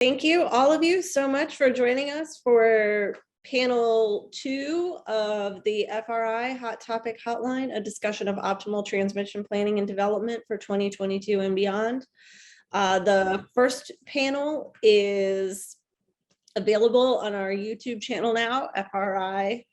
Thank you, all of you, so much for joining us for panel 2 of the FRI Hot Topic Hotline, a discussion of optimal transmission planning and development for 2022 and beyond. The first panel is available on our YouTube channel now, FRI-Mizzou.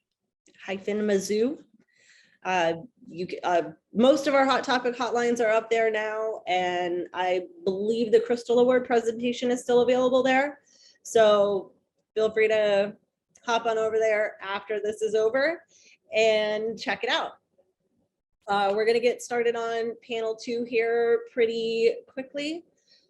Most of our Hot Topic hotlines are up there now, and I believe the Crystal Award presentation is still available there. So feel free to hop on over there after this is over and check it out. We're going to get started on panel 2 here pretty quickly.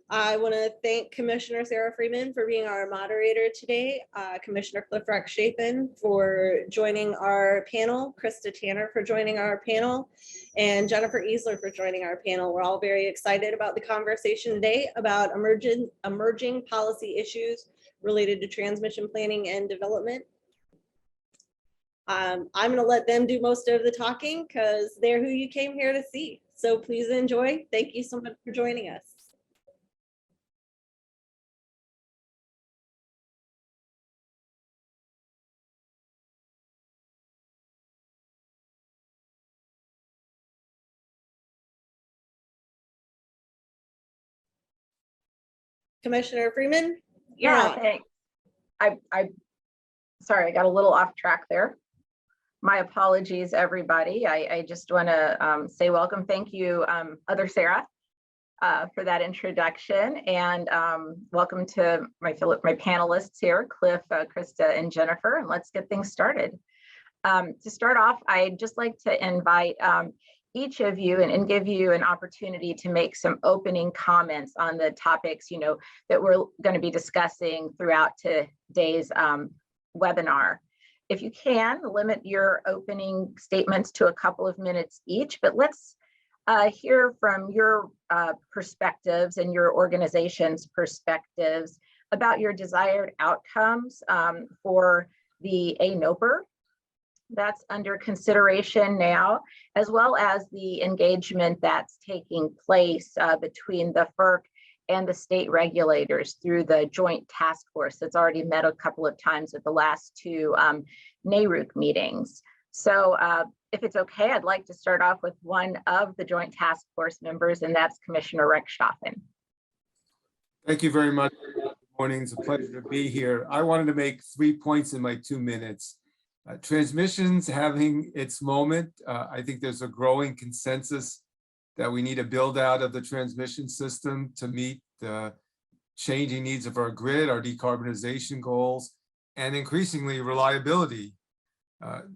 I want to thank Commissioner Sarah Freeman for being our moderator today, Commissioner Rex Shafin for joining our panel, Krista Tanner for joining our panel, and Jennifer Easler for joining our panel. We're all very excited about the conversation today about emerging policy issues related to transmission planning and development. I'm going to let them do most of the talking because they're who you came here to see. So please enjoy. Thank you so much for joining us. Commissioner Freeman? Yeah, thanks. Sorry, I got a little off track there. My apologies, everybody. I just want to say welcome. Thank you, other Sarah, for that introduction, and welcome to my panelists here, Cliff, Krista, and Jennifer. And let's get things started. To start off, I'd just like to invite each of you and give you an opportunity to make some opening comments on the topics, that we're going to be discussing throughout today's webinar. If you can, limit your opening statements to a couple of minutes each, but let's hear from your perspectives and your organization's perspectives about your desired outcomes for the ANOPR that's under consideration now, as well as the engagement that's taking place between the FERC and the state regulators through the joint task force that's already met a couple of times at the last 2 NARUC meetings. So if it's okay, I'd like to start off with one of the joint task force members, and that's Commissioner Rex Shafin. Thank you very much. Good morning. It's a pleasure to be here. I wanted to make 3 points in my 2 minutes. Transmission's having its moment. I think there's a growing consensus that we need a build out of the transmission system to meet the changing needs of our grid, our decarbonization goals, and increasingly reliability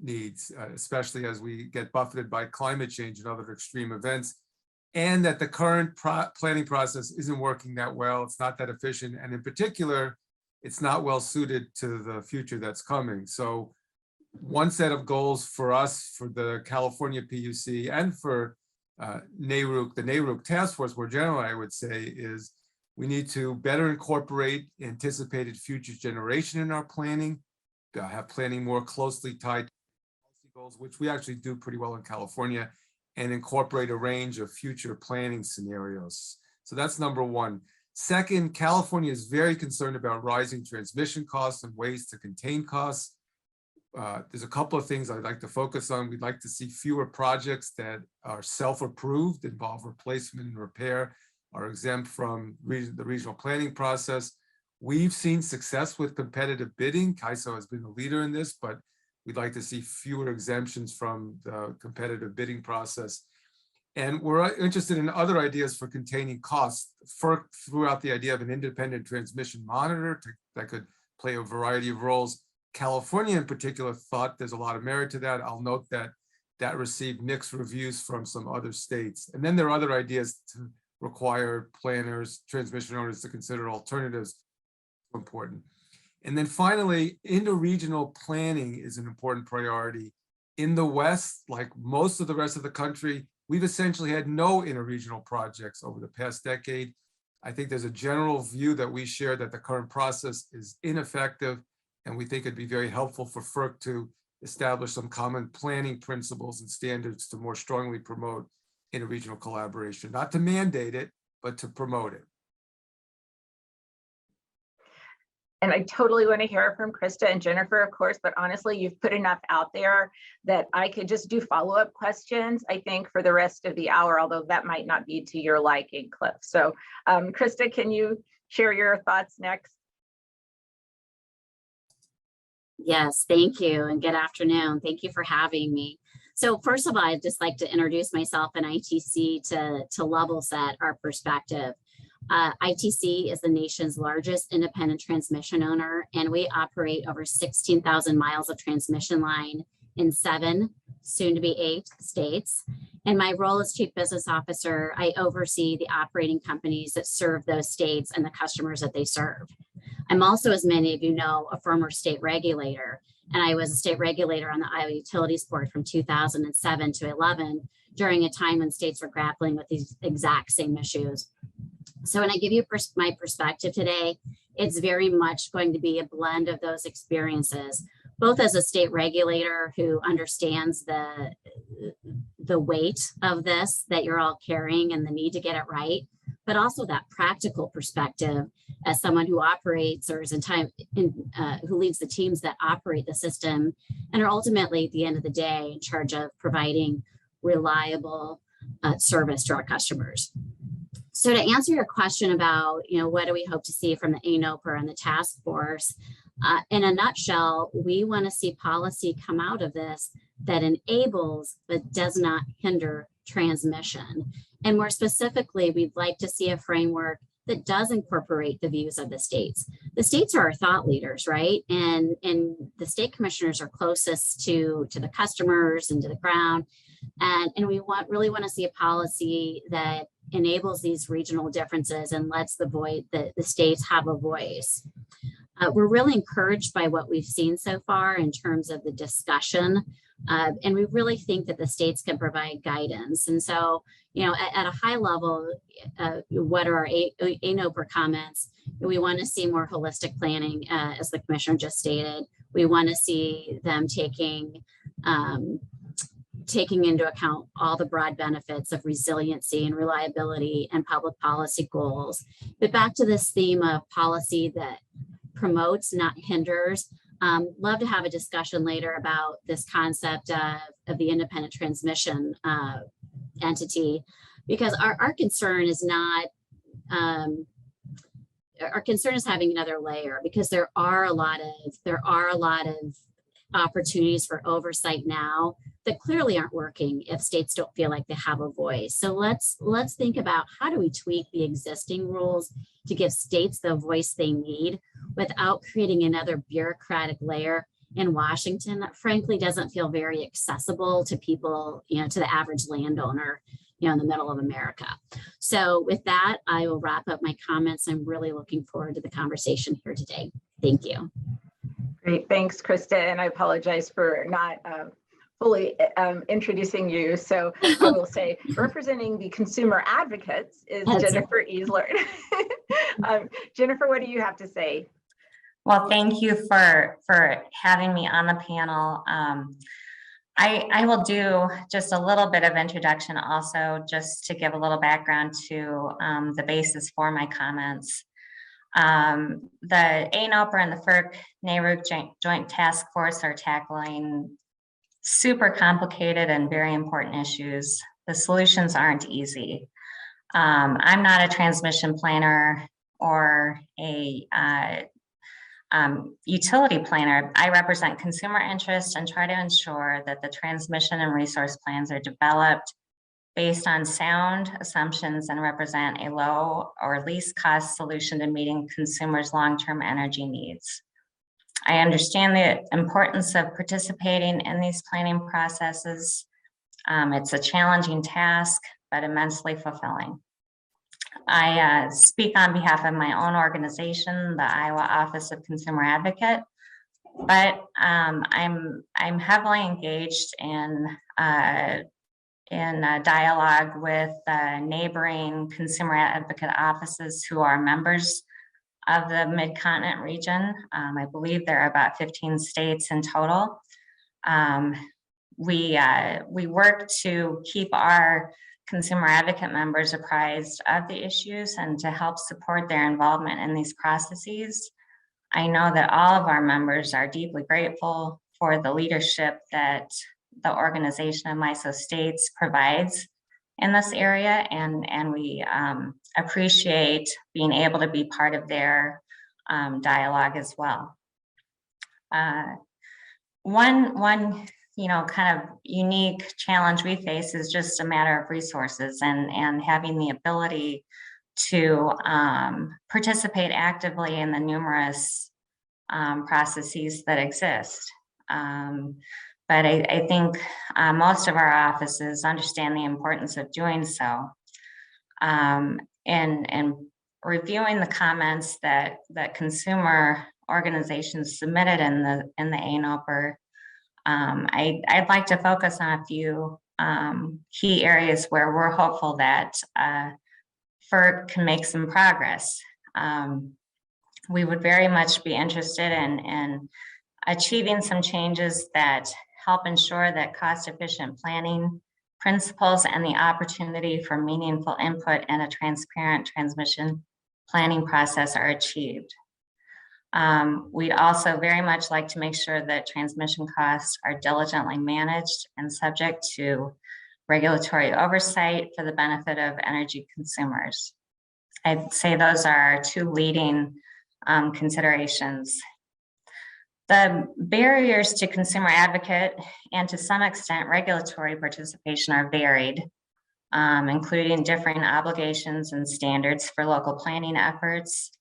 needs, especially as we get buffeted by climate change and other extreme events, and that the current planning process isn't working that well. It's not that efficient, and in particular, it's not well suited to the future that's coming. So one set of goals for us, for the California PUC and for NARUC, the NARUC task force more generally, I would say, is we need to better incorporate anticipated future generation in our planning, have planning more closely tied to policy goals, which we actually do pretty well in California, and incorporate a range of future planning scenarios. So that's number one. Second, California is very concerned about rising transmission costs and ways to contain costs. There's a couple of things I'd like to focus on. We'd like to see fewer projects that are self-approved, involve replacement and repair, are exempt from the regional planning process. We've seen success with competitive bidding. CAISO has been a leader in this, but we'd like to see fewer exemptions from the competitive bidding process. And we're interested in other ideas for containing costs. FERC threw out the idea of an independent transmission monitor that could play a variety of roles. California in particular thought there's a lot of merit to that. I'll note that that received mixed reviews from some other states. And then there are other ideas to require planners, transmission owners to consider alternatives. Important. And then finally, interregional planning is an important priority. In the West, like most of the rest of the country, we've essentially had no interregional projects over the past decade. I think there's a general view that we share that the current process is ineffective, and we think it'd be very helpful for FERC to establish some common planning principles and standards to more strongly promote interregional collaboration, not to mandate it, but to promote it. And I totally want to hear from Krista and Jennifer, of course, but honestly, you've put enough out there that I could just do follow-up questions, I think, for the rest of the hour, although that might not be to your liking, Cliff. So Krista, can you share your thoughts next? Yes, thank you, and good afternoon. Thank you for having me. So first of all, I'd just like to introduce myself and ITC to level set our perspective. ITC is the nation's largest independent transmission owner, and we operate over 16,000 miles of transmission line in 7, soon to be 8 states. In my role as Chief Business Officer, I oversee the operating companies that serve those states and the customers that they serve. I'm also, as many of you know, a former state regulator, and I was a state regulator on the Iowa Utilities Board from 2007 to 11 during a time when states were grappling with these exact same issues. So when I give you my perspective today, it's very much going to be a blend of those experiences, both as a state regulator who understands the weight of this that you're all carrying and the need to get it right, but also that practical perspective as someone who operates or is who leads the teams that operate the system and are ultimately at the end of the day in charge of providing reliable service to our customers. So to answer your question about, what do we hope to see from the ANOPR and the task force, in a nutshell, we want to see policy come out of this that enables but does not hinder transmission. And more specifically, we'd like to see a framework that does incorporate the views of the states. The states are our thought leaders, right? And the state commissioners are closest to the customers and to the ground. And we really want to see a policy that enables these regional differences and lets the states have a voice. We're really encouraged by what we've seen so far in terms of the discussion. And we really think that the states can provide guidance. And so, at a high level, what are our ANOPR comments? We want to see more holistic planning, as the commissioner just stated. We want to see them taking into account all the broad benefits of resiliency and reliability and public policy goals. But back to this theme of policy that promotes, not hinders. Love to have a discussion later about this concept of the independent transmission entity, because our concern is not, our concern is having another layer, because there are a lot of opportunities for oversight now that clearly aren't working if states don't feel like they have a voice. So let's think about how do we tweak the existing rules to give states the voice they need without creating another bureaucratic layer in Washington that frankly doesn't feel very accessible to people, to the average landowner, in the middle of America. So with that, I will wrap up my comments. I'm really looking forward to the conversation here today. Thank you. Great, thanks, Krista. And I apologize for not fully introducing you. So I will say, representing the consumer advocates is Jennifer Easlard. Jennifer, what do you have to say? Well, thank you for having me on the panel. I will do just a little bit of introduction also, just to give a little background to the basis for my comments. The ANOPR and the FERC-NARUC Joint Task Force are tackling super complicated and very important issues. The solutions aren't easy. I'm not a transmission planner or a utility planner. I represent consumer interests and try to ensure that the transmission and resource plans are developed based on sound assumptions and represent a low or least cost solution to meeting consumers' long-term energy needs. I understand the importance of participating in these planning processes. It's a challenging task, but immensely fulfilling. I speak on behalf of my own organization, the Iowa Office of Consumer Advocate, but I'm heavily engaged in dialogue with neighboring consumer advocate offices who are members of the Mid-Continent region. I believe there are about 15 states in total. We work to keep our consumer advocate members apprised of the issues and to help support their involvement in these processes. I know that all of our members are deeply grateful for the leadership that the organization of MISO States provides in this area, and we appreciate being able to be part of their dialogue as well. One kind of unique challenge we face is just a matter of resources and having the ability to participate actively in the numerous processes that exist. But I think most of our offices understand the importance of doing so. And reviewing the comments that consumer organizations submitted in the ANOPR, I'd like to focus on a few key areas where we're hopeful that FERC can make some progress. We would very much be interested in achieving some changes that help ensure that cost-efficient planning principles and the opportunity for meaningful input in a transparent transmission planning process are achieved. We'd also very much like to make sure that transmission costs are diligently managed and subject to regulatory oversight for the benefit of energy consumers. I'd say those are our two leading considerations. The barriers to consumer advocate and to some extent regulatory participation are varied, including differing obligations and standards for local planning efforts,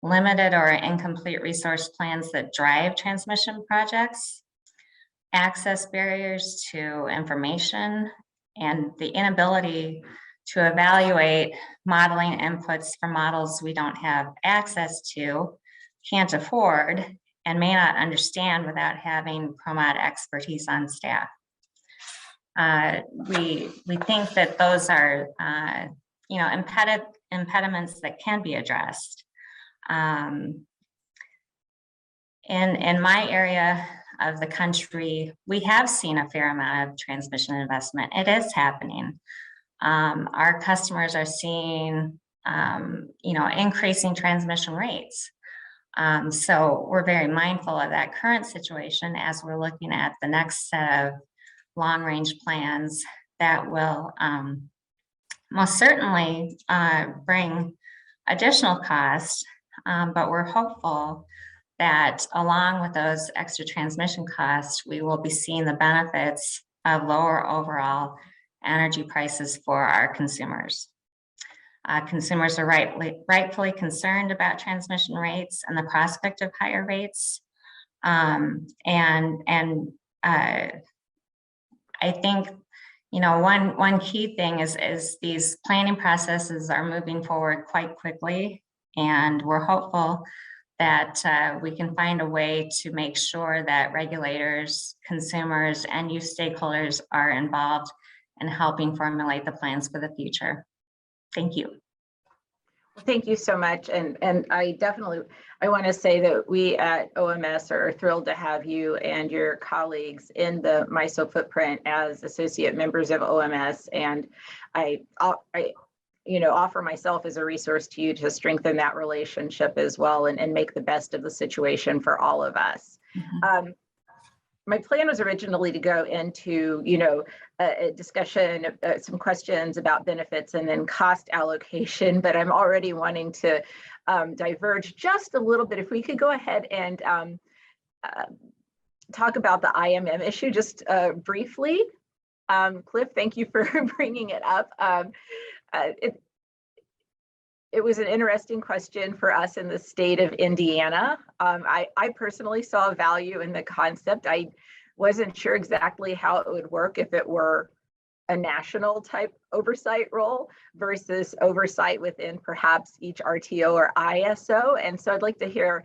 limited or incomplete resource plans that drive transmission projects, access barriers to information, and the inability to evaluate modeling inputs for models we don't have access to, can't afford, and may not understand without having PROMOD expertise on staff. We think that those are impediments that can be addressed. In my area of the country, we have seen a fair amount of transmission investment. It is happening. Our customers are seeing increasing transmission rates. So we're very mindful of that current situation as we're looking at the next set of long-range plans that will most certainly bring additional costs, but we're hopeful that along with those extra transmission costs, we will be seeing the benefits of lower overall energy prices for our consumers. Consumers are rightfully concerned about transmission rates and the prospect of higher rates. I think, one key thing is these planning processes are moving forward quite quickly, and we're hopeful that we can find a way to make sure that regulators, consumers, and use stakeholders are involved in helping formulate the plans for the future. Thank you. Thank you so much. And I want to say that we at OMS are thrilled to have you and your colleagues in the MISO footprint as associate members of OMS. And I offer myself as a resource to you to strengthen that relationship as well and make the best of the situation for all of us. Mm-hmm. My plan was originally to go into, a discussion, some questions about benefits and then cost allocation, but I'm already wanting to diverge just a little bit. If we could go ahead and talk about the IMM issue just briefly. Cliff, thank you for bringing it up. It was an interesting question for us in the state of Indiana. I personally saw value in the concept. I wasn't sure exactly how it would work if it were a national type oversight role versus oversight within perhaps each RTO or ISO. And so I'd like to hear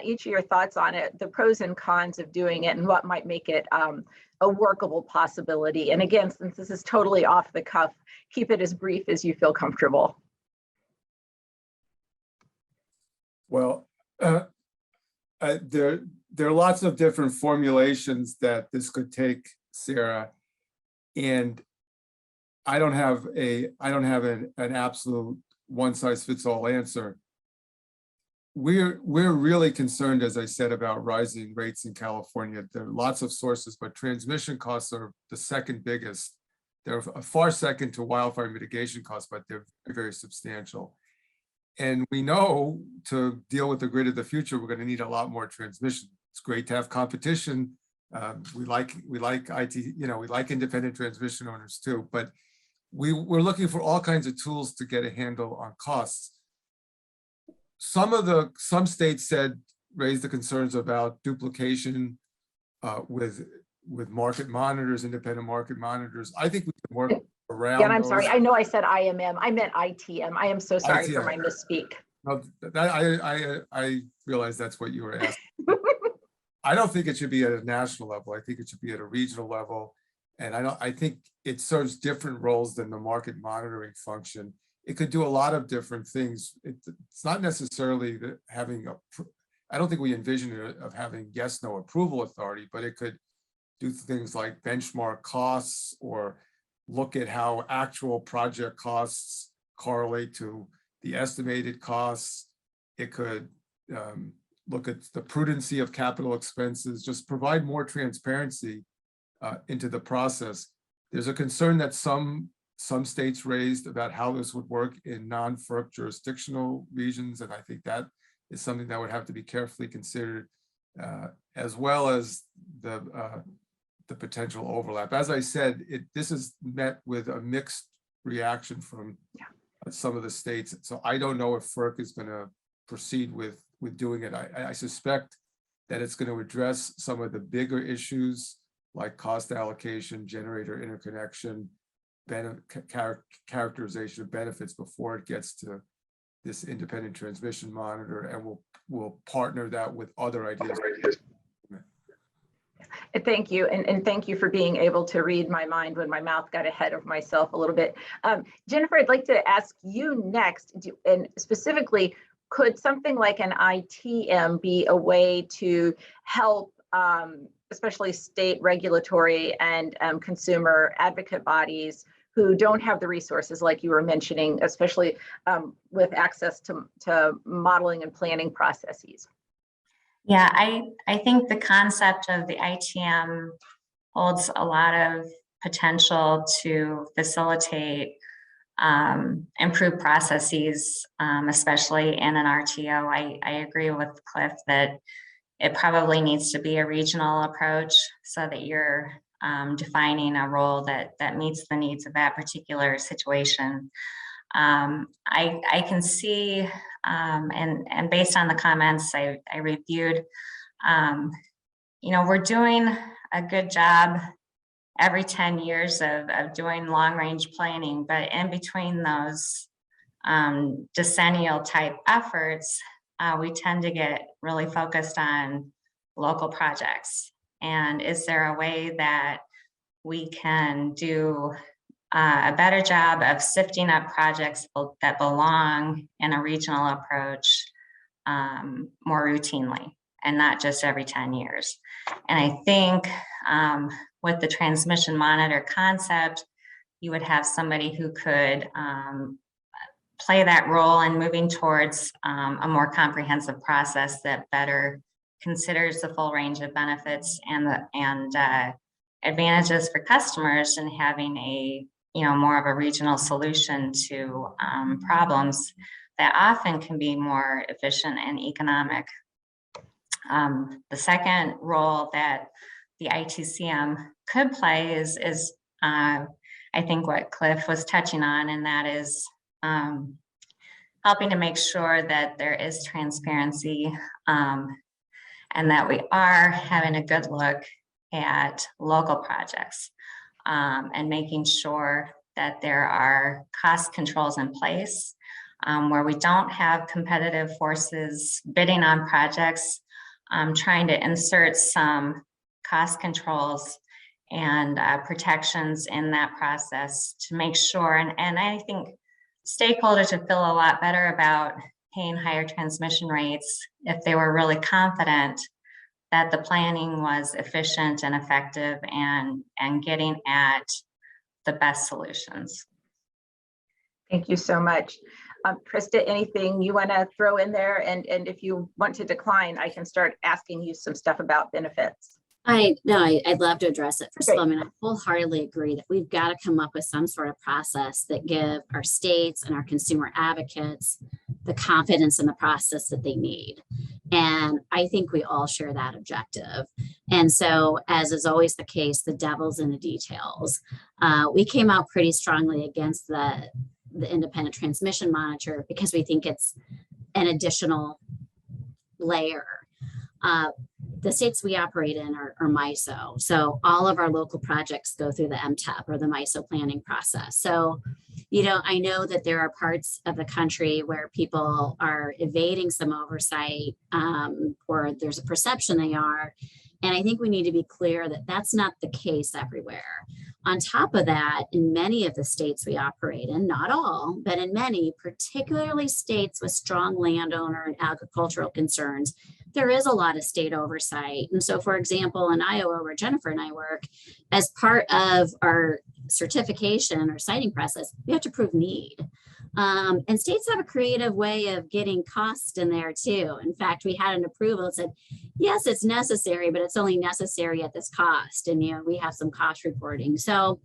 each of your thoughts on it, the pros and cons of doing it and what might make it a workable possibility. And again, since this is totally off the cuff, keep it as brief as you feel comfortable. Well, there are lots of different formulations that this could take, Sarah, and I don't have an absolute one-size-fits-all answer. we're really concerned, as I said, about rising rates in California. There are lots of sources, but transmission costs are the second biggest. They're a far second to wildfire mitigation costs, but they're very, very substantial. And we know to deal with the grid of the future, we're going to need a lot more transmission. It's great to have competition. We like IT, you know, we like independent transmission owners too, but we're looking for all kinds of tools to get a handle on costs. Some states raised the concerns about duplication with market monitors, independent market monitors. I think we can work around. Yeah, and I'm sorry, those. I know I said IMM, I meant ITM. I am so sorry for ITM. my misspeak. No, I realize that's what you were asking. I don't think it should be at a national level. I think it should be at a regional level. And I think it serves different roles than the market monitoring function. It could do a lot of different things. It's not necessarily having I don't think we envision it of having yes, no approval authority, but it could do things like benchmark costs or look at how actual project costs correlate to the estimated costs. It could look at the prudency of capital expenses, just provide more transparency into the process. There's a concern that some states raised about how this would work in non-FERC jurisdictional regions, and I think that is something that would have to be carefully considered, as well as the potential overlap. As I said, this is met with a mixed reaction from some of the states. So I don't know if FERC is going to proceed with doing it. I suspect that it's going to address some of the bigger issues like cost allocation, generator interconnection, characterization of benefits before it gets to this independent transmission monitor, and we'll partner that with other ideas. Thank you, and thank you for being able to read my mind when my mouth got ahead of myself a little bit. Jennifer, I'd like to ask you next, and specifically, could something like an ITM be a way to help, especially state regulatory and consumer advocate bodies who don't have the resources like you were mentioning, especially with access to modeling and planning processes? Yeah, I think the concept of the ITM holds a lot of potential to facilitate improved processes, especially in an RTO. I agree with Cliff that it probably needs to be a regional approach so that you're defining a role that meets the needs of that particular situation. I can see, and based on the comments I reviewed, we're doing a good job every 10 years of doing long range planning, but in between those decennial type efforts, we tend to get really focused on local projects. And is there a way that we can do a better job of sifting up projects that belong in a regional approach more routinely and not just every 10 years? And I think with the transmission monitor concept, you would have somebody who could play that role in moving towards a more comprehensive process that better considers the full range of benefits and advantages for customers, and having a more of a regional solution to problems that often can be more efficient and economic. The second role that the ITCM could play is I think what Cliff was touching on, and that is helping to make sure that there is transparency and that we are having a good look at local projects and making sure that there are cost controls in place where we don't have competitive forces bidding on projects, trying to insert some cost controls and protections in that process to make sure, and I think stakeholders would feel a lot better about paying higher transmission rates if they were really confident that the planning was efficient and effective and getting at the best solutions. Thank you so much. Krista, anything you want to throw in there? And if you want to decline, I can start asking you some stuff about benefits. I'd love to address it. First of all, I mean, I wholeheartedly agree that we've got to come up with some sort of process that give our states and our consumer advocates the confidence in the process that they need. And I think we all share that objective. And so, as is always the case, the devil's in the details. We came out pretty strongly against the independent transmission monitor because we think it's an additional layer. The states we operate in are MISO. So all of our local projects go through the MTEP or the MISO planning process. So, you know, I know that there are parts of the country where people are evading some oversight, or there's a perception they are. And I think we need to be clear that that's not the case everywhere. On top of that, in many of the states we operate in, not all, but in many, particularly states with strong landowner and agricultural concerns, there is a lot of state oversight. And so, for example, in Iowa, where Jennifer and I work, as part of our certification or siting process, we have to prove need. And states have a creative way of getting cost in there too. In fact, we had an approval that said, yes, it's necessary, but it's only necessary at this cost. And, you know, we have some cost reporting. So,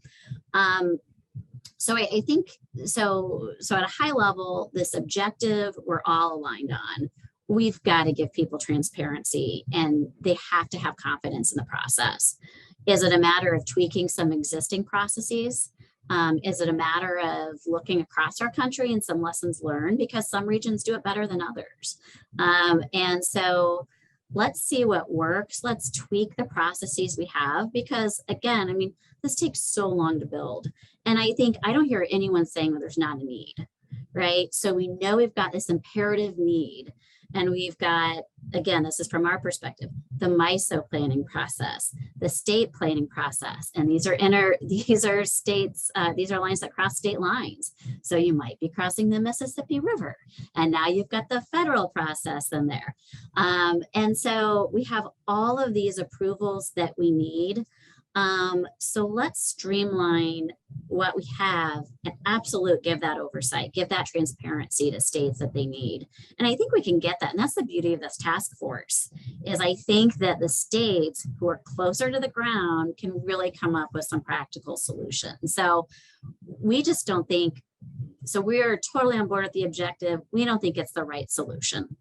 I think, so at a high level, this objective we're all aligned on. We've got to give people transparency and they have to have confidence in the process. Is it a matter of tweaking some existing processes? Is it a matter of looking across our country and some lessons learned, because some regions do it better than others? And so let's see what works. Let's tweak the processes we have, because again, I mean, this takes so long to build. And I think I don't hear anyone saying that there's not a need, right? So we know we've got this imperative need. And we've got, again, this is from our perspective, the MISO planning process, the state planning process. And these are states, these are lines that cross state lines. So you might be crossing the Mississippi River. And now you've got the federal process in there. And so we have all of these approvals that we need. So let's streamline what we have and give that oversight, give that transparency to states that they need. And I think we can get that. And that's the beauty of this task force, is I think that the states who are closer to the ground can really come up with some practical solutions. So we just don't think, so we are totally on board with the objective. We don't think it's the right solution,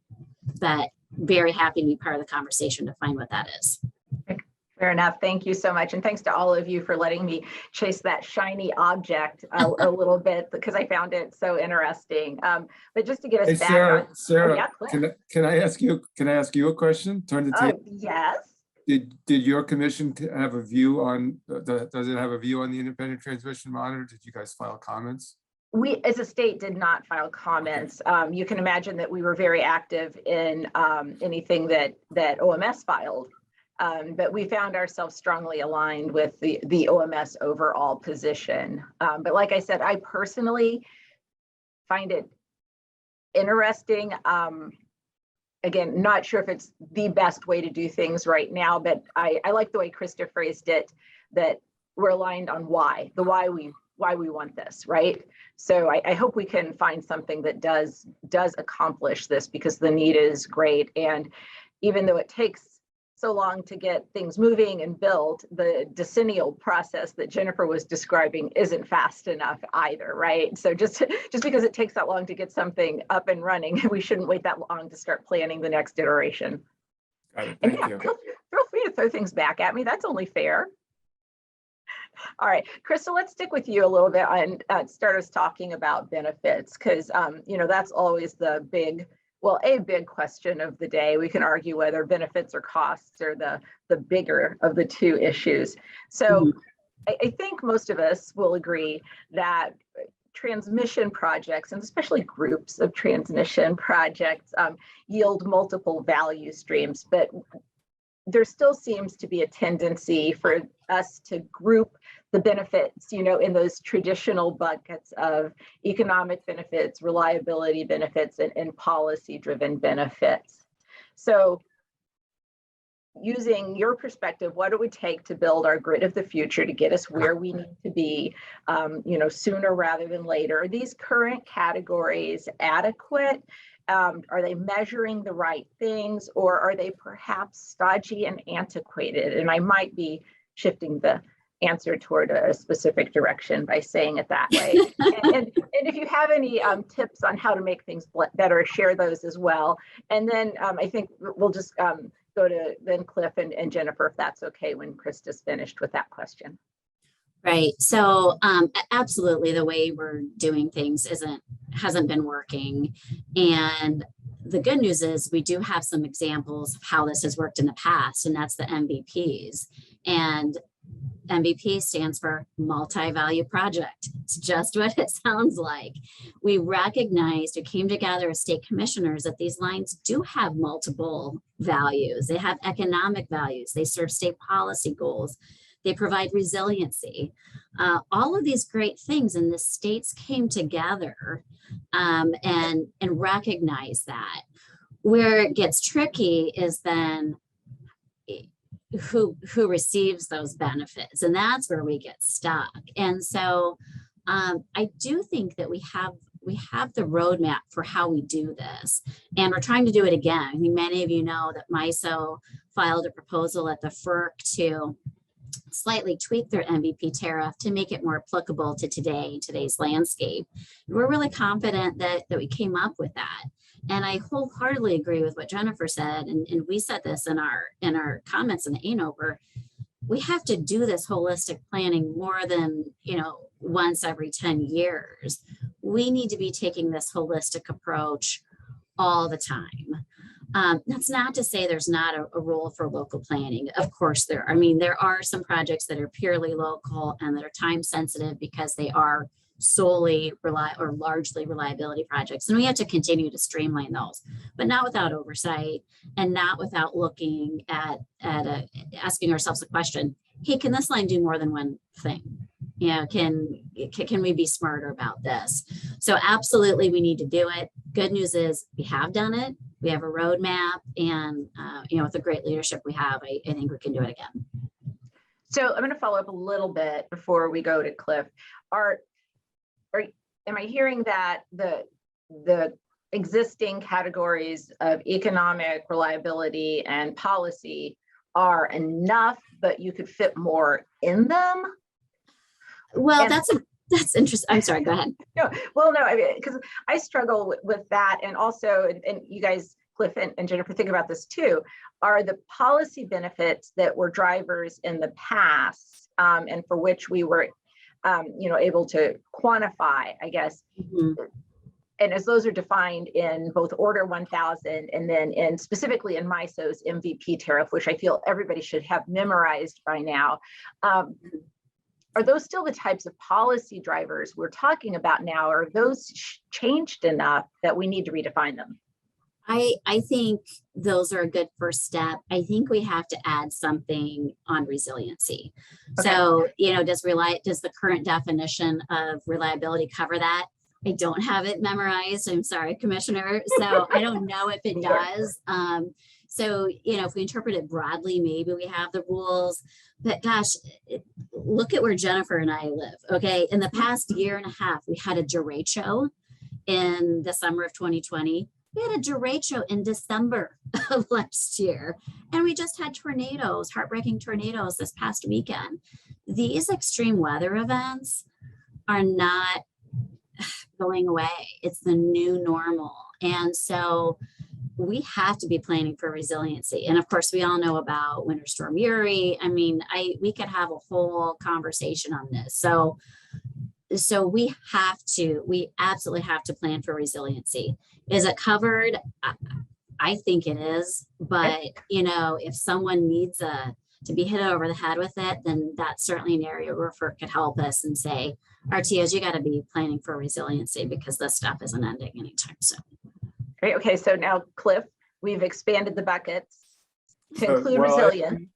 but very happy to be part of the conversation to find what that is. Fair enough. Thank you so much. And thanks to all of you for letting me chase that shiny object a little bit, because I found it so interesting. But just to get us back Sarah, on, yeah, can I ask you a question? Turn the table. Yes. Did your commission have a view on, does it have a view on the independent transmission monitor? Did you guys file comments? We, as a state, did not file comments. You can imagine that we were very active in anything that OMS filed. But we found ourselves strongly aligned with the OMS overall position. But like I said, I personally find it interesting. Again, not sure if it's the best way to do things right now, but I like the way Krista phrased it, that we're aligned on why we want this, right? So I hope we can find something that does accomplish this, because the need is great. And even though it takes so long to get things moving and built, the decennial process that Jennifer was describing isn't fast enough either, right? So just because it takes that long to get something up and running, we shouldn't wait that long to start planning the next iteration. Got it. And Thank you. feel free to throw things back at me. That's only fair. All right, Krista, let's stick with you a little bit and start us talking about benefits, because you know, that's always the big, well, a big question of the day. We can argue whether benefits or costs are the bigger of the two issues. So I think most of us will agree that transmission projects, and especially groups of transmission projects, yield multiple value streams, but there still seems to be a tendency for us to group the benefits, you know, in those traditional buckets of economic benefits, reliability benefits, and policy-driven benefits. So using your perspective, what it would take to build our grid of the future to get us where we need to be, sooner rather than later. Are these current categories adequate? Are they measuring the right things, or are they perhaps stodgy and antiquated? And I might be shifting the answer toward a specific direction by saying it that way. and if you have any tips on how to make things better, share those as well. And then I think we'll just go to then Cliff and Jennifer, if that's okay, when Krista's finished with that question. Right. So absolutely, the way we're doing things hasn't been working. And the good news is we do have some examples of how this has worked in the past, and that's the MVPs. And MVP stands for multi-value project. It's just what it sounds like. We recognized, we came together as state commissioners, that these lines do have multiple values. They have economic values. They serve state policy goals. They provide resiliency. All of these great things, and the states came together and recognized that. Where it gets tricky is then who receives those benefits, and that's where we get stuck. And so I do think that we have the roadmap for how we do this, and we're trying to do it again. I mean, many of you know that MISO filed a proposal at the FERC to slightly tweak their MVP tariff to make it more applicable to today's landscape. And we're really confident that we came up with that. And I wholeheartedly agree with what Jennifer said, and we said this in our comments in the ANOVER. We have to do this holistic planning more than once every 10 years. We need to be taking this holistic approach all the time. That's not to say there's not a role for local planning. Of course there are. I mean, there are some projects that are purely local and that are time sensitive because they are solely largely reliability projects. And we have to continue to streamline those, but not without oversight and not without looking at asking ourselves a question, hey, can this line do more than one thing? Can we be smarter about this? So absolutely, we need to do it. Good news is we have done it. We have a roadmap, and with the great leadership we have, I think we can do it again. So I'm going to follow up a little bit before we go to Cliff. Am I hearing that the existing categories of economic, reliability, and policy are enough, but you could fit more in them? Well, that's interesting. I'm sorry, go ahead. No, I mean, because I struggle with that. And also, and you guys, Cliff and Jennifer, think about this too, are the policy benefits that were drivers in the past and for which we were, able to quantify, I guess. Mm-hmm. And as those are defined in both Order 1000 and then specifically in MISO's MVP tariff, which I feel everybody should have memorized by now, are those still the types of policy drivers we're talking about now? Or are those changed enough that we need to redefine them? I think those are a good first step. I think we have to add something on resiliency. Okay. So, does the current definition of reliability cover that? I don't have it memorized. I'm sorry, Commissioner. So I don't know if it does. So, if we interpret it broadly, maybe we have the rules, but gosh, look at where Jennifer and I live. Okay. In the past year and a half, we had a derecho in the summer of 2020. We had a derecho in December of last year, and we just had tornadoes, heartbreaking tornadoes this past weekend. These extreme weather events are not going away. It's the new normal. And so we have to be planning for resiliency. And of course, we all know about Winter Storm Uri. I mean, we could have a whole conversation on this. So we absolutely have to plan for resiliency. Is it covered? I think it is, but if someone needs to be hit over the head with it, then that's certainly an area where FERC could help us and say, RTOs, you got to be planning for resiliency because this stuff isn't ending anytime soon. Great. Okay, so now Cliff, we've expanded the buckets to include resilience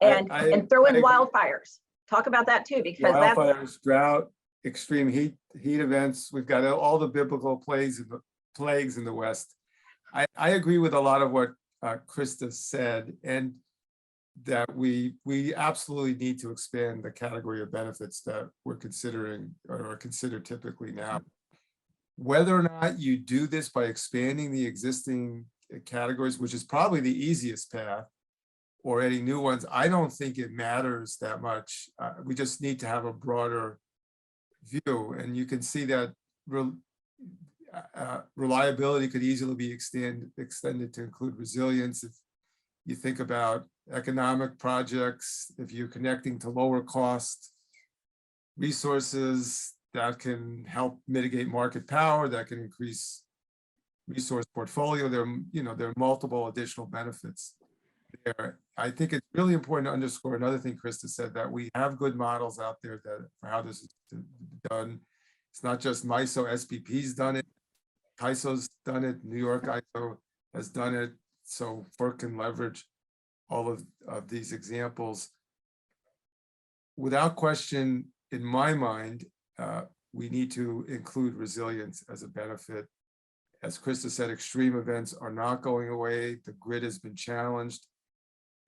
and throw in wildfires. Talk about that too, because wildfires, drought, extreme heat events. We've got all the biblical plagues in the West. I agree with a lot of what Krista said, and that we absolutely need to expand the category of benefits that we're considering or are considered typically now. Whether or not you do this by expanding the existing categories, which is probably the easiest path, or adding new ones, I don't think it matters that much. We just need to have a broader view, and you can see that reliability could easily be extended to include resilience. If you think about economic projects, if you're connecting to lower cost resources, that can help mitigate market power, that can increase resource portfolio. There are multiple additional benefits there. I think it's really important to underscore another thing Krista said, that we have good models out there that for how this is done. It's not just MISO, SPP's done it, CAISO's done it, New York ISO has done it, so FERC can leverage all of these examples. Without question, in my mind, we need to include resilience as a benefit. As Krista said, extreme events are not going away. The grid has been challenged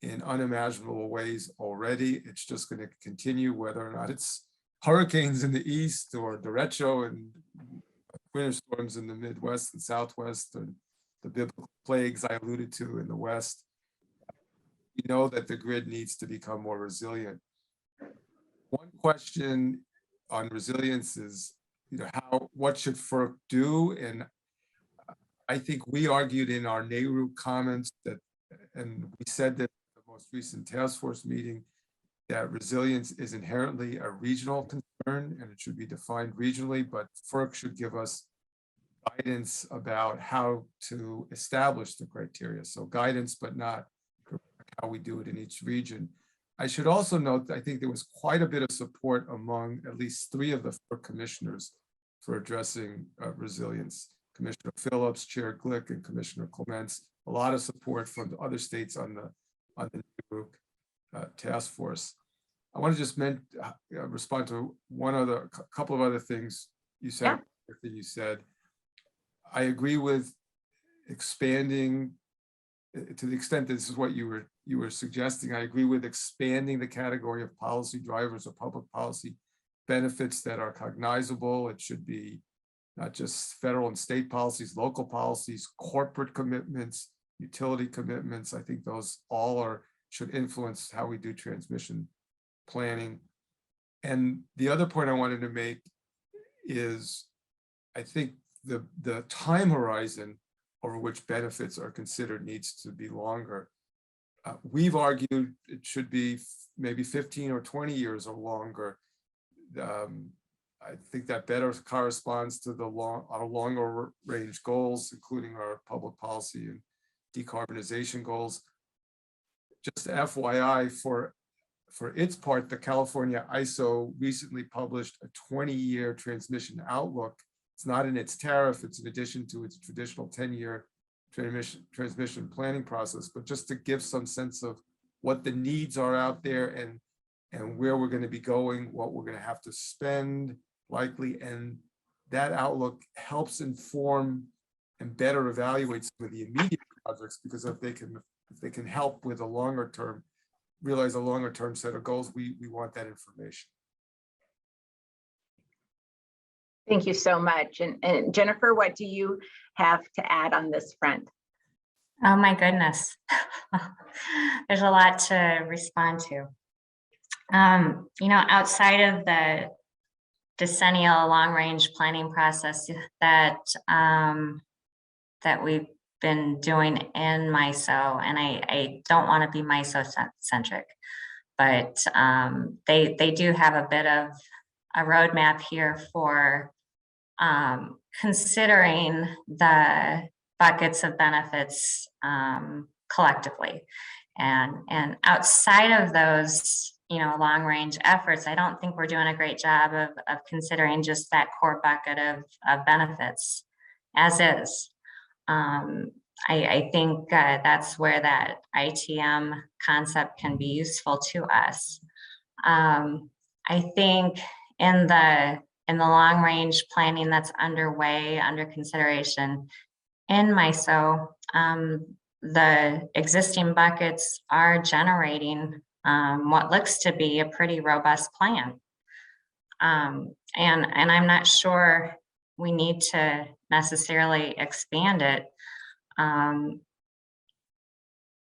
in unimaginable ways already. It's just going to continue, whether or not it's hurricanes in the east or derecho and winter storms in the Midwest and Southwest, and the biblical plagues I alluded to in the West. You know that the grid needs to become more resilient. One question on resilience is, what should FERC do? And I think we argued in our NARUC comments that, and we said that in the most recent task force meeting, that resilience is inherently a regional concern and it should be defined regionally, but FERC should give us guidance about how to establish the criteria. So guidance, but not how we do it in each region. I should also note that I think there was quite a bit of support among at least 3 of the 4 commissioners for addressing resilience. Commissioner Phillips, Chair Glick, and Commissioner Clements. A lot of support from the other states on the task force. I want to just respond to couple of other things you said. Yeah. I agree with expanding, to the extent that this is what you were suggesting. I agree with expanding the category of policy drivers or public policy benefits that are cognizable. It should be not just federal and state policies, local policies, corporate commitments, utility commitments. I think those all should influence how we do transmission planning. And the other point I wanted to make is, I think the time horizon over which benefits are considered needs to be longer. We've argued it should be maybe 15 or 20 years or longer. I think that better corresponds to our longer range goals, including our public policy and decarbonization goals. Just FYI, for its part, the California ISO recently published a 20-year transmission outlook. It's not in its tariff, it's in addition to its traditional 10-year transmission planning process, but just to give some sense of what the needs are out there and where we're going to be going, what we're going to have to spend likely. And that outlook helps inform and better evaluate some of the immediate projects, because if they can help with realize a longer term set of goals, we want that information. Thank you so much. And Jennifer, what do you have to add on this front? Oh my goodness. There's a lot to respond to. Outside of the decennial long-range planning process that we've been doing in MISO, and I don't want to be MISO-centric, but they do have a bit of a roadmap here for considering the buckets of benefits collectively. And outside of those, long-range efforts, I don't think we're doing a great job of considering just that core bucket of benefits as is. I think that's where that ITM concept can be useful to us. I think in the long range planning that's underway, under consideration in MISO, the existing buckets are generating what looks to be a pretty robust plan. And I'm not sure we need to necessarily expand it.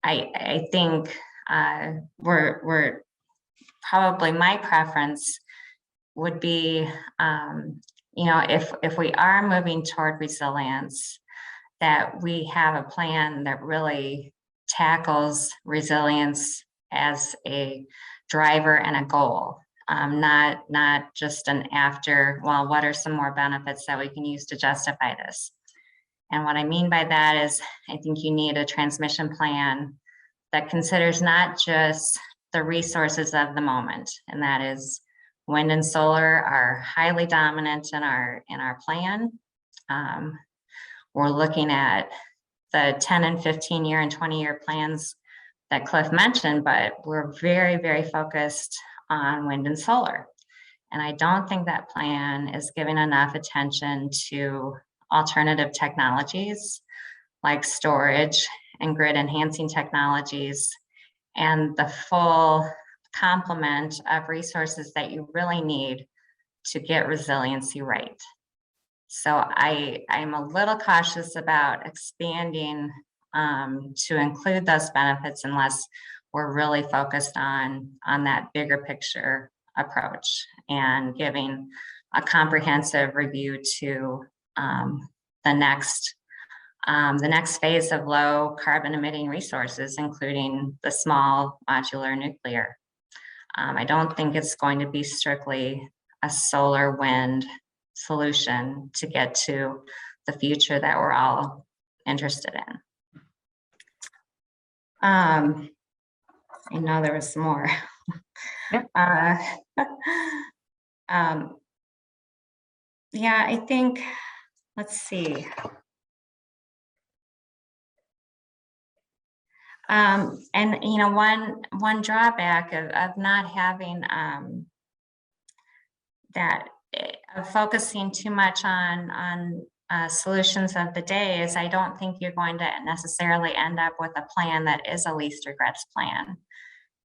I think we're probably, my preference would be, you know, if we are moving toward resilience, that we have a plan that really tackles resilience as a driver and a goal, not just an after, well, what are some more benefits that we can use to justify this? And what I mean by that is, I think you need a transmission plan that considers not just the resources of the moment, and that is wind and solar are highly dominant in our plan. We're looking at the 10 and 15 year and 20-year plans that Cliff mentioned, but we're very, very focused on wind and solar. And I don't think that plan is giving enough attention to alternative technologies like storage and grid enhancing technologies and the full complement of resources that you really need to get resiliency right. So I'm a little cautious about expanding to include those benefits unless we're really focused on that bigger picture approach and giving a comprehensive review to the next phase of low carbon emitting resources, including the small modular nuclear. I don't think it's going to be strictly a solar wind solution to get to the future that we're all interested in. I know there was some more. Yep. Yeah, I think, let's see. And you know, one drawback of not having of focusing too much on solutions of the day is I don't think you're going to necessarily end up with a plan that is a least regrets plan.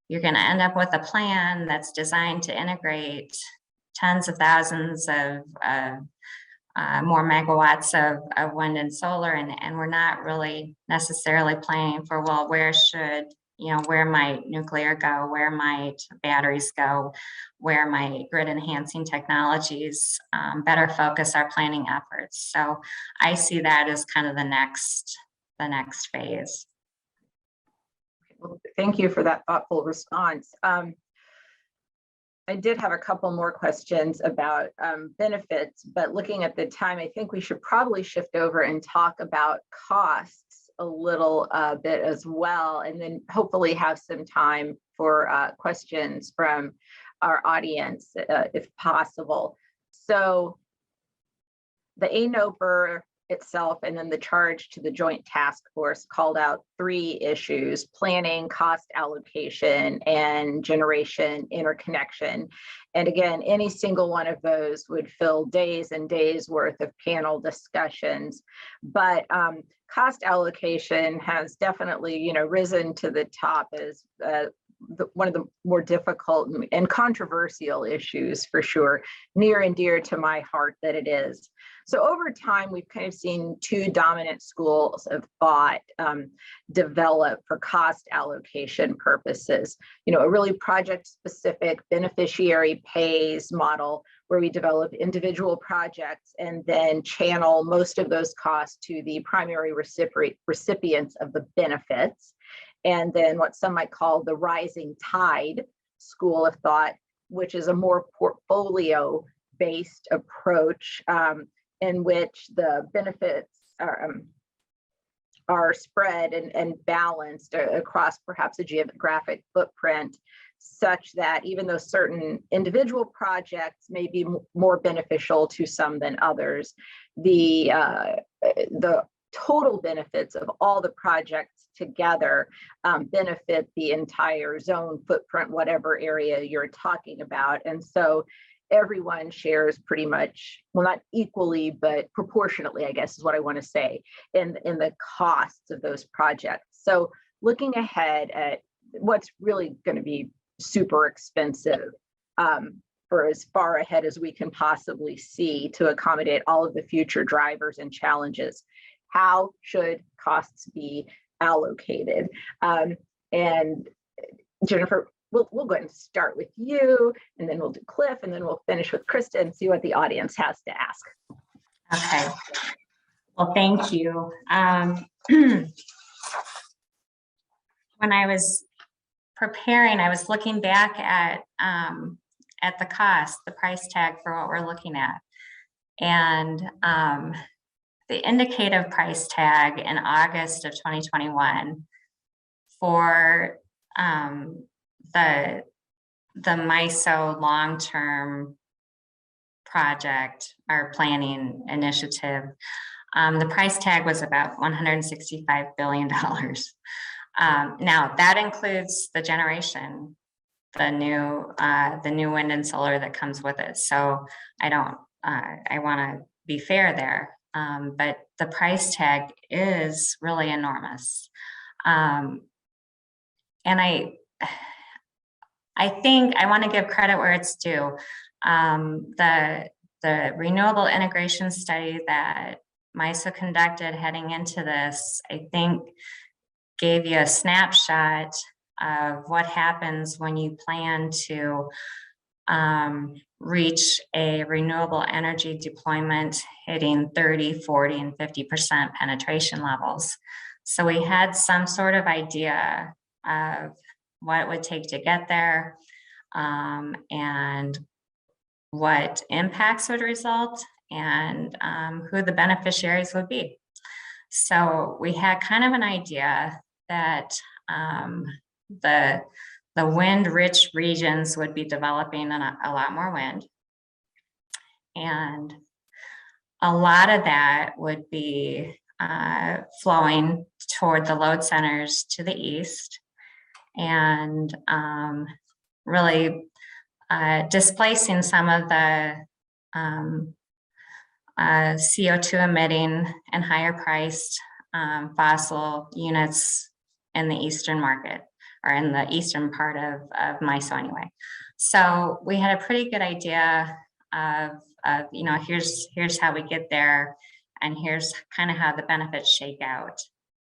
You're going to end up with a plan that's designed to integrate tens of thousands of more megawatts of wind and solar, and we're not really necessarily planning for, well, where might nuclear go, where might batteries go, where might grid enhancing technologies better focus our planning efforts. So I see that as kind of the next phase. Well, thank you for that thoughtful response. I did have a couple more questions about benefits, but looking at the time, I think we should probably shift over and talk about costs a little bit as well, and then hopefully have some time for questions from our audience if possible. So the ANOPR itself and then the charge to the Joint Task Force called out 3 issues: planning, cost allocation, and generation interconnection. And again, any single one of those would fill days and days worth of panel discussions. But cost allocation has definitely, risen to the top as one of the more difficult and controversial issues, for sure, near and dear to my heart that it is. So over time, we've kind of seen 2 dominant schools of thought develop for cost allocation purposes. A really project-specific beneficiary pays model where we develop individual projects and then channel most of those costs to the primary recipients of the benefits. And then what some might call the rising tide school of thought, which is a more portfolio-based approach in which the benefits are spread and balanced across perhaps a geographic footprint, such that even though certain individual projects may be more beneficial to some than others, the total benefits of all the projects together benefit the entire zone footprint, whatever area you're talking about. And so everyone shares pretty much, well, not equally, but proportionately, I guess is what I want to say, in the costs of those projects. So looking ahead at what's really going to be super expensive for as far ahead as we can possibly see to accommodate all of the future drivers and challenges, how should costs be allocated? And Jennifer, we'll go ahead and start with you, and then we'll do Cliff, and then we'll finish with Krista and see what the audience has to ask. Okay. Well, thank you. When I was preparing, I was looking back at the cost, the price tag for what we're looking at. And the indicative price tag in August of 2021 for the MISO long-term project, our planning initiative, the price tag was about $165 billion. Now that includes the generation, the new wind and solar that comes with it. So I want to be fair there, but the price tag is really enormous. And I think I want to give credit where it's due. The renewable integration study that MISO conducted heading into this, I think, gave you a snapshot of what happens when you plan to reach a renewable energy deployment hitting 30, 40, and 50% penetration levels. So we had some sort of idea of what it would take to get there, and what impacts would result, and who the beneficiaries would be. So we had kind of an idea that the wind-rich regions would be developing a lot more wind, and a lot of that would be flowing toward the load centers to the east, and really displacing some of the CO2 emitting and higher priced fossil units in the eastern market, or in the eastern part of MISO anyway. So we had a pretty good idea of here's how we get there, and here's kind of how the benefits shake out.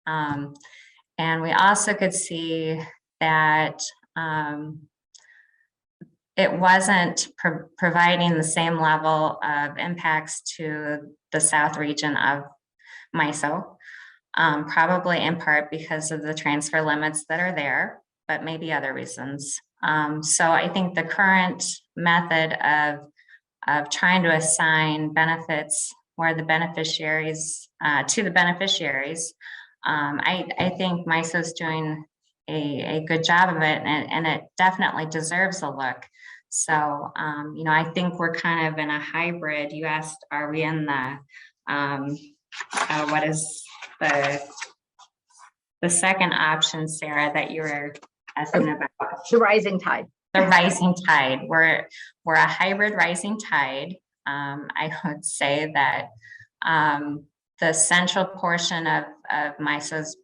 And we also could see that it wasn't providing the same level of impacts to the south region of MISO, probably in part because of the transfer limits that are there, but maybe other reasons. So I think the current method of trying to assign benefits where the beneficiaries to the beneficiaries, I think MISO's doing a good job of it, and it definitely deserves a look. So, I think we're kind of in a hybrid. You asked, are we in the, what is the second option, Sarah, that you were asking about? The rising tide. The rising tide. We're a hybrid rising tide. I would say that the central portion of MISO's,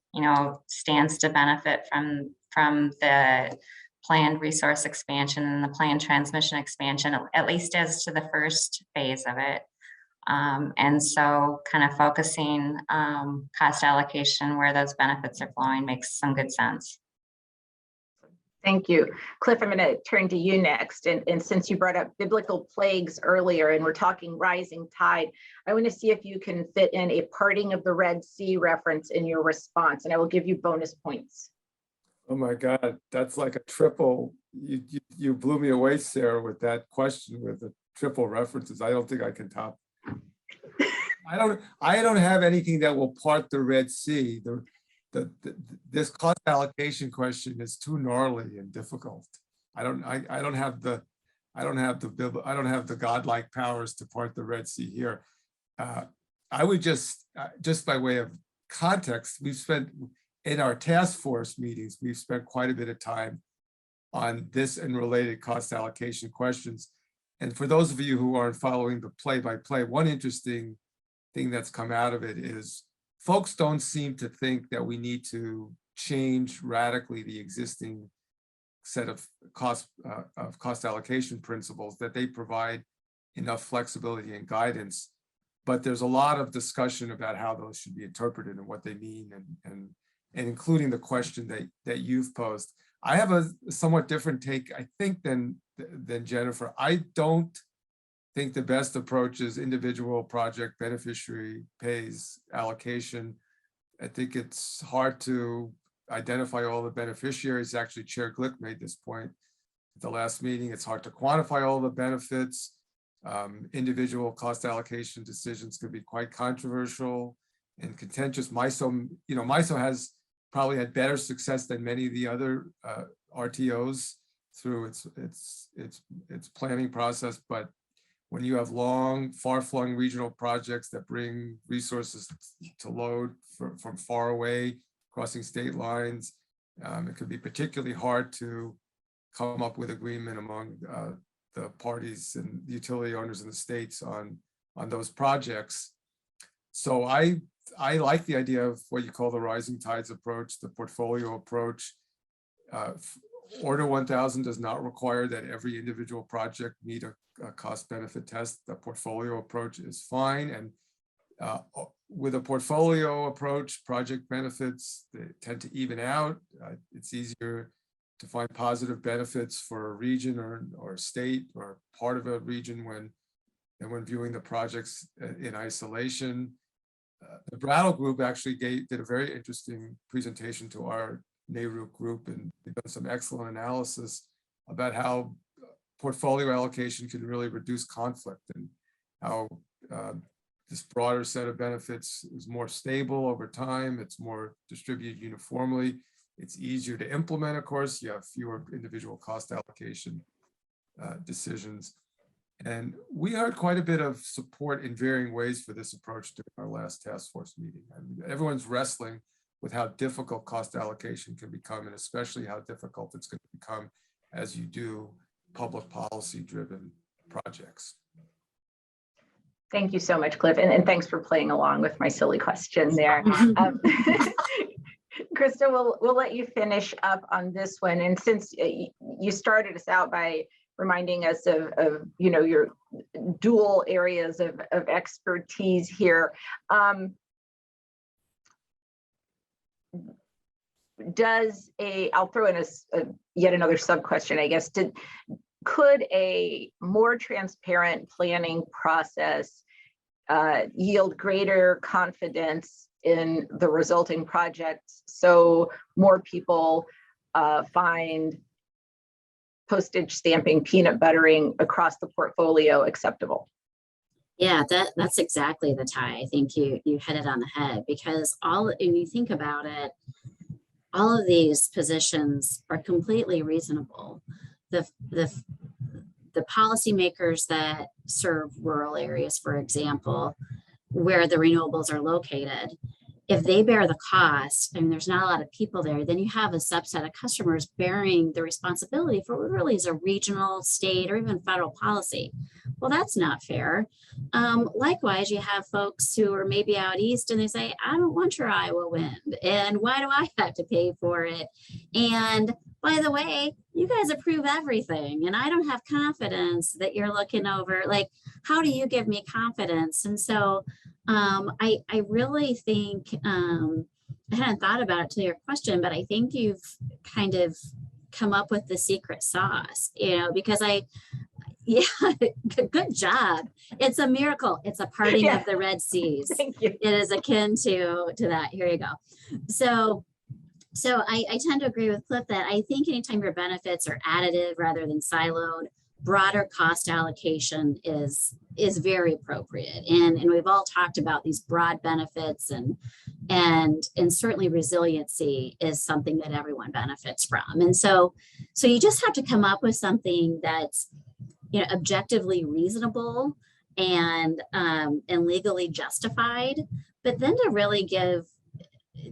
stands to benefit from the planned resource expansion and the planned transmission expansion, at least as to the first phase of it. And so kind of focusing cost allocation where those benefits are flowing makes some good sense. Thank you. Cliff, I'm going to turn to you next. And since you brought up biblical plagues earlier and we're talking rising tide, I want to see if you can fit in a parting of the Red Sea reference in your response, and I will give you bonus points. Oh my God, that's like a triple. You blew me away, Sarah, with that question with the triple references. I don't think I can top. I don't have anything that will part the Red Sea. This cost allocation question is too gnarly and difficult. I don't have the godlike powers to part the Red Sea here. I would just by way of context, we've spent in our task force meetings, we've spent quite a bit of time on this and related cost allocation questions. And for those of you who aren't following the play-by-play, one interesting thing that's come out of it is folks don't seem to think that we need to change radically the existing set of cost allocation principles, that they provide enough flexibility and guidance. But there's a lot of discussion about how those should be interpreted and what they mean, and including the question that you've posed. I have a somewhat different take, I think, than Jennifer. I don't think the best approach is individual project beneficiary pays allocation. I think it's hard to identify all the beneficiaries. Actually, Chair Glick made this point at the last meeting. It's hard to quantify all the benefits. Individual cost allocation decisions could be quite controversial and contentious. MISO has probably had better success than many of the other RTOs through its planning process. But when you have long, far-flung regional projects that bring resources to load from far away, crossing state lines, it could be particularly hard to come up with agreement among the parties and the utility owners in the states on those projects. So I like the idea of what you call the rising tides approach, the portfolio approach. Order 1000 does not require that every individual project meet a cost benefit test. The portfolio approach is fine. And with a portfolio approach, project benefits, they tend to even out. It's easier to find positive benefits for a region or state or part of a region when viewing the projects in isolation. The Brattle group actually did a very interesting presentation to our NARUC group, and they've done some excellent analysis about how portfolio allocation can really reduce conflict, and how this broader set of benefits is more stable over time. It's more distributed uniformly. It's easier to implement, of course. You have fewer individual cost allocation decisions. And we heard quite a bit of support in varying ways for this approach during our last task force meeting. I mean, everyone's wrestling with how difficult cost allocation can become, and especially how difficult it's going to become as you do public policy driven projects. Thank you so much, Cliff. And thanks for playing along with my silly question there. Krista, we'll let you finish up on this one. And since you started us out by reminding us of your dual areas of expertise here, I'll throw in yet another sub question, I guess. Could a more transparent planning process yield greater confidence in the resulting projects, so more people find postage stamping, peanut buttering across the portfolio acceptable? Yeah, that's exactly the tie. I think you hit it on the head, because when you think about it, all of these positions are completely reasonable. The policymakers that serve rural areas, for example, where the renewables are located, if they bear the cost, and there's not a lot of people there, then you have a subset of customers bearing the responsibility for what really is a regional, state, or even federal policy. Well, that's not fair. Likewise, you have folks who are maybe out east and they say, I don't want your Iowa wind, and why do I have to pay for it? And by the way, you guys approve everything, and I don't have confidence that you're looking over, like, how do you give me confidence? And so I really think, I hadn't thought about it to your question, but I think you've kind of come up with the secret sauce, because yeah, good job. It's a miracle. It's a parting of the Red Seas. Thank you. It is akin to that. Here you go. So I tend to agree with Cliff that I think anytime your benefits are additive rather than siloed, broader cost allocation is very appropriate. And we've all talked about these broad benefits, and certainly resiliency is something that everyone benefits from. And so you just have to come up with something that's objectively reasonable and legally justified, but then to really give.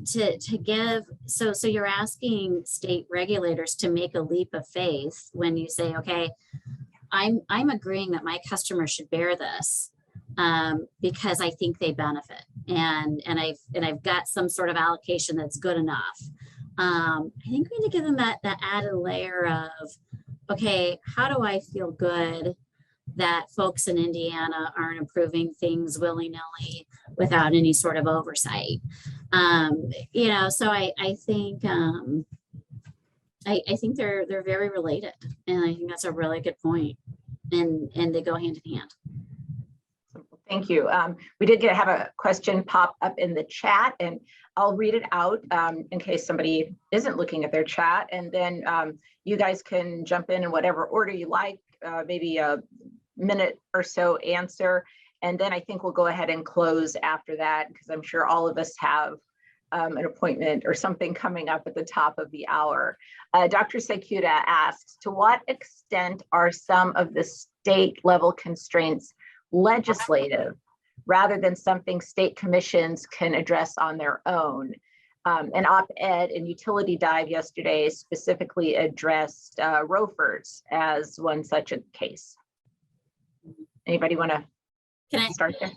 So you're asking state regulators to make a leap of faith when you say, okay, I'm agreeing that my customers should bear this because I think they benefit, and I've got some sort of allocation that's good enough. I think we need to give them that added layer of, okay, how do I feel good that folks in Indiana aren't approving things willy-nilly without any sort of oversight? You know, so I think I think they're very related, and I think that's a really good point, and they go hand in hand. Thank you. We did have a question pop up in the chat, and I'll read it out in case somebody isn't looking at their chat, and then you guys can jump in whatever order you like, maybe a minute or so answer, and then I think we'll go ahead and close after that, because I'm sure all of us have an appointment or something coming up at the top of the hour. Dr. Sekuda asks, to what extent are some of the state level constraints legislative rather than something state commissions can address on their own? An op-ed in Utility Dive yesterday specifically addressed ROFRs as one such a case. Anybody want to start there?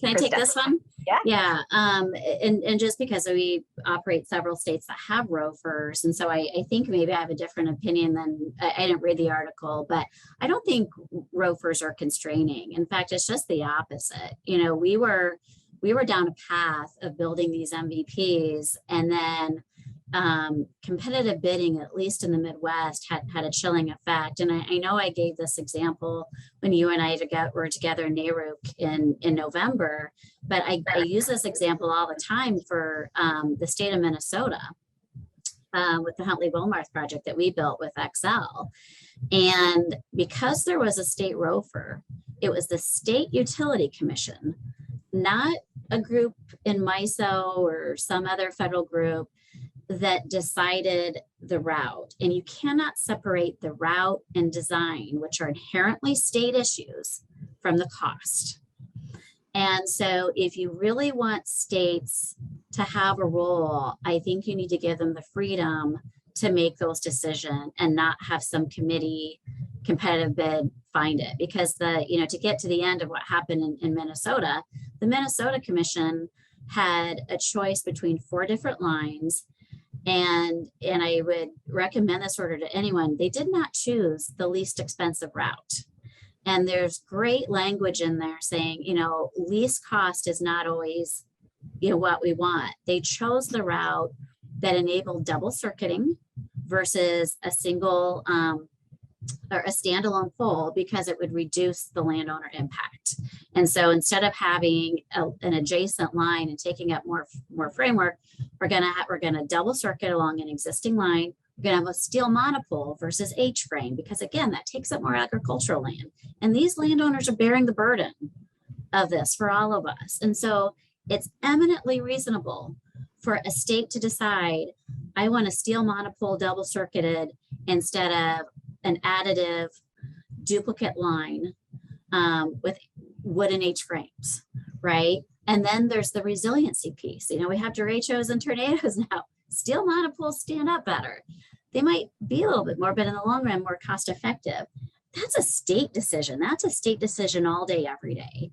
Can I take this one? Yeah. Yeah. And just because we operate several states that have ROFRs, and so I think maybe I have a different opinion than I didn't read the article, but I don't think ROFRs are constraining. In fact, it's just the opposite. You know, we were down a path of building these MVPs, and then competitive bidding, at least in the Midwest, had a chilling effect. And I know I gave this example when you and I were together in NARUC in November, but I use this example all the time for the state of Minnesota with the Huntley-Wilmarth project that we built with XL. And because there was a state ROFR, it was the State Utility Commission, not a group in MISO or some other federal group, that decided the route. And you cannot separate the route and design, which are inherently state issues, from the cost. And so if you really want states to have a role, I think you need to give them the freedom to make those decisions and not have some committee competitive bid find it. Because to get to the end of what happened in Minnesota, the Minnesota Commission had a choice between 4 different lines. And I would recommend this order to anyone. They did not choose the least expensive route. And there's great language in there saying, least cost is not always, what we want. They chose the route that enabled double circuiting versus a single or a standalone pole, because it would reduce the landowner impact. And so instead of having an adjacent line and taking up more framework, we're gonna double circuit along an existing line. We're gonna have a steel monopole versus H-frame, because again, that takes up more agricultural land. And these landowners are bearing the burden of this for all of us. And so it's eminently reasonable for a state to decide, I want a steel monopole double circuited instead of an additive duplicate line with wooden H-frames, right? And then there's the resiliency piece. We have derechos and tornadoes now. Steel monopoles stand up better. They might be a little bit more, but in the long run, more cost effective. That's a state decision. That's a state decision all day, every day.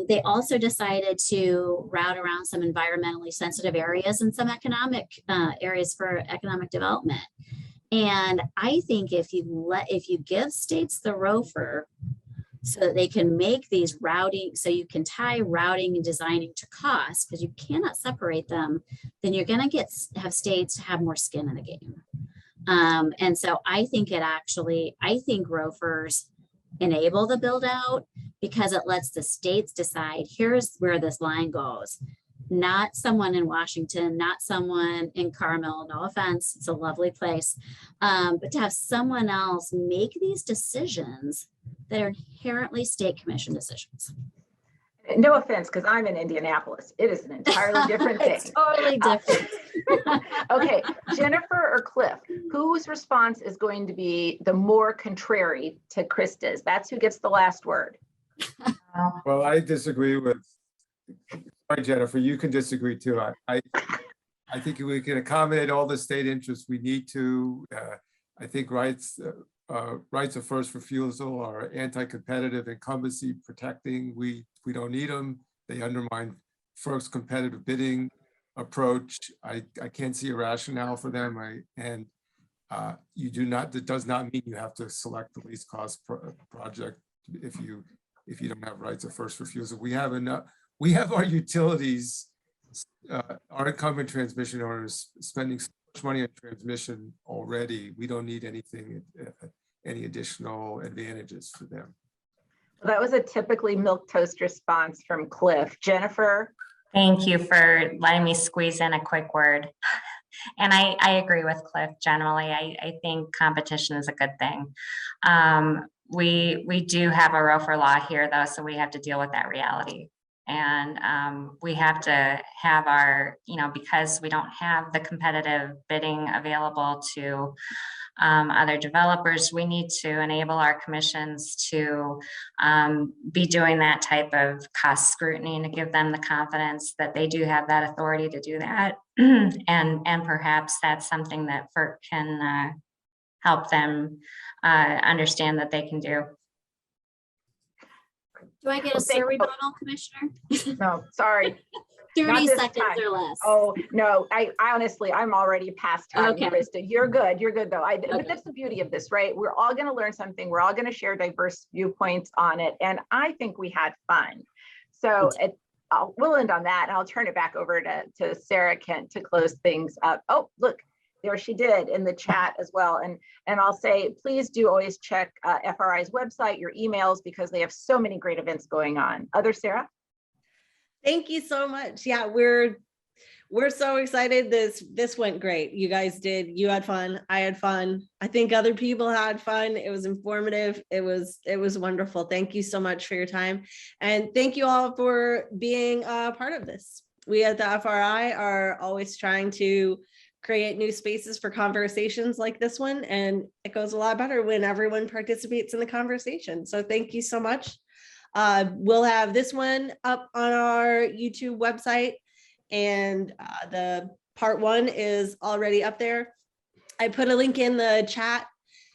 They also decided to route around some environmentally sensitive areas and some economic areas for economic development. And I think if you give states the ROFR so that they can make these routing, so you can tie routing and designing to cost, because you cannot separate them, then you're going to have states have more skin in the game. And so I think ROFRs enable the build out, because it lets the states decide, here's where this line goes. Not someone in Washington, not someone in Carmel, no offense, it's a lovely place, but to have someone else make these decisions that are inherently state commission decisions. No offense, because I'm in Indianapolis. It is an entirely different thing. It's totally different. Okay, Jennifer or Cliff, whose response is going to be the more contrary to Krista's? That's who gets the last word. Well, I disagree with, sorry, Jennifer, you can disagree too. I think we can accommodate all the state interests we need to. I think rights of first refusal are anti-competitive, incumbency protecting. We don't need them. They undermine first competitive bidding. approach. I can't see a rationale for them. You do not, that does not mean you have to select the least cost project if you don't have rights of first refusal. We have enough, we have our utilities, our incumbent transmission owners spending so much money on transmission already. We don't need anything, any additional advantages for them. That was a typically milquetoast response from Cliff. Jennifer? Thank you for letting me squeeze in a quick word. And I agree with Cliff generally. I think competition is a good thing. We do have a ROFR law here though, so we have to deal with that reality. And we have to have our, because we don't have the competitive bidding available to other developers, we need to enable our commissions to be doing that type of cost scrutiny and to give them the confidence that they do have that authority to do that. and perhaps that's something that FERC can help them understand that they can do. Do I get a sir rebuttal, Commissioner? No, sorry. 30 this seconds time. or less. Oh, no, I honestly, I'm already past time, Okay. Krista. You're good though. But that's the beauty of this, right? We're all gonna learn something. We're all gonna share diverse viewpoints on it. And I think we had fun. So we'll end on that and I'll turn it back over to Sarah Kent to close things up. Oh, look, there she did in the chat as well. And I'll say, please do always check FRI's website, your emails, because they have so many great events going on. Sarah? Thank you so much. Yeah, we're so excited. This went great. You guys did. You had fun. I had fun. I think other people had fun. It was informative. It was wonderful. Thank you so much for your time. And thank you all for being a part of this. We at the FRI are always trying to create new spaces for conversations like this one. And it goes a lot better when everyone participates in the conversation. So thank you so much. We'll have this one up on our YouTube website, and the part 1 is already up there. I put a link in the chat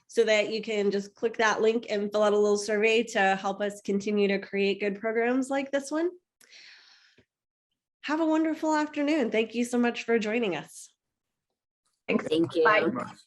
so that you can just click that link and fill out a little survey to help us continue to create good programs like this one. Have a wonderful afternoon. Thank you so much for joining us. Thanks. Thank you. Bye. Very much.